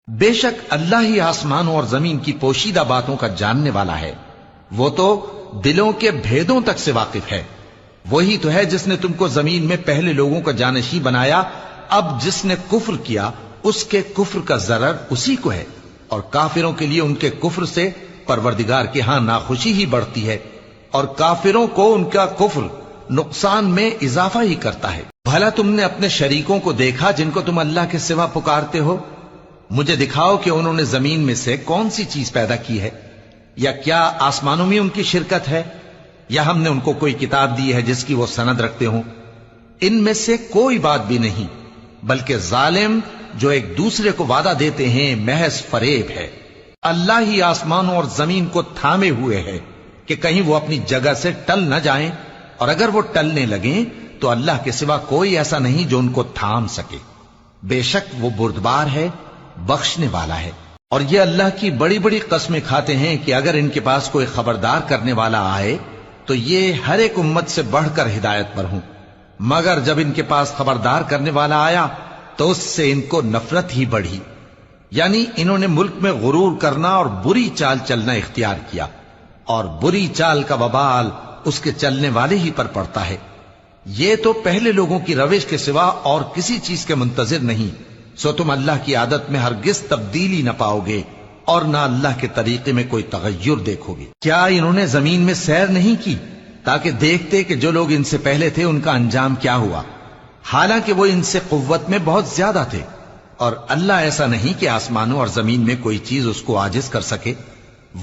بے شک اللہ ہی آسمانوں اور زمین کی پوشیدہ باتوں کا جاننے والا ہے، وہ تو دلوں کے بھیدوں تک سے واقف ہے۔ وہی تو ہے جس نے تم کو زمین میں پہلے لوگوں کا جانشین بنایا، اب جس نے کفر کیا اس کے کفر کا ضرر اسی کو ہے، اور کافروں کے لیے ان کے کفر سے پروردگار کے ہاں ناخوشی ہی بڑھتی ہے، اور کافروں کو ان کا کفر نقصان میں اضافہ ہی کرتا ہے۔ بھلا تم نے اپنے شریکوں کو دیکھا جن کو تم اللہ کے سوا پکارتے ہو؟ مجھے دکھاؤ کہ انہوں نے زمین میں سے کون سی چیز پیدا کی ہے، یا کیا آسمانوں میں ان کی شرکت ہے، یا ہم نے ان کو کوئی کتاب دی ہے جس کی وہ سند رکھتے ہوں؟ ان میں سے کوئی بات بھی نہیں، بلکہ ظالم جو ایک دوسرے کو وعدہ دیتے ہیں محض فریب ہے۔ اللہ ہی آسمانوں اور زمین کو تھامے ہوئے ہے کہ کہیں وہ اپنی جگہ سے ٹل نہ جائیں، اور اگر وہ ٹلنے لگیں تو اللہ کے سوا کوئی ایسا نہیں جو ان کو تھام سکے۔ بے شک وہ بردبار ہے، بخشنے والا ہے۔ اور یہ اللہ کی بڑی بڑی قسمیں کھاتے ہیں کہ اگر ان کے پاس کوئی خبردار کرنے والا آئے تو یہ ہر ایک امت سے بڑھ کر ہدایت پر ہوں، مگر جب ان کے پاس خبردار کرنے والا آیا تو اس سے ان کو نفرت ہی بڑھی، یعنی انہوں نے ملک میں غرور کرنا اور بری چال چلنا اختیار کیا، اور بری چال کا وبال اس کے چلنے والے ہی پر پڑتا ہے۔ یہ تو پہلے لوگوں کی روش کے سوا اور کسی چیز کے منتظر نہیں، سو تم اللہ کی عادت میں ہرگز تبدیلی نہ پاؤ گے اور نہ اللہ کے طریقے میں کوئی تغیر دیکھو گے۔ کیا انہوں نے زمین میں سیر نہیں کی تاکہ دیکھتے کہ جو لوگ ان سے پہلے تھے ان کا انجام کیا ہوا، حالانکہ وہ ان سے قوت میں بہت زیادہ تھے، اور اللہ ایسا نہیں کہ آسمانوں اور زمین میں کوئی چیز اس کو عاجز کر سکے،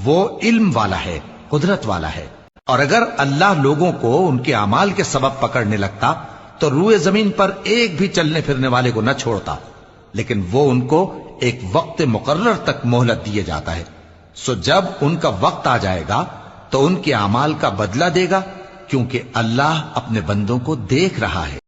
وہ علم والا ہے، قدرت والا ہے۔ اور اگر اللہ لوگوں کو ان کے اعمال کے سبب پکڑنے لگتا تو روئے زمین پر ایک بھی چلنے پھرنے والے کو نہ چھوڑتا، لیکن وہ ان کو ایک وقت مقرر تک مہلت دیے جاتا ہے، سو جب ان کا وقت آ جائے گا تو ان کے اعمال کا بدلہ دے گا، کیونکہ اللہ اپنے بندوں کو دیکھ رہا ہے۔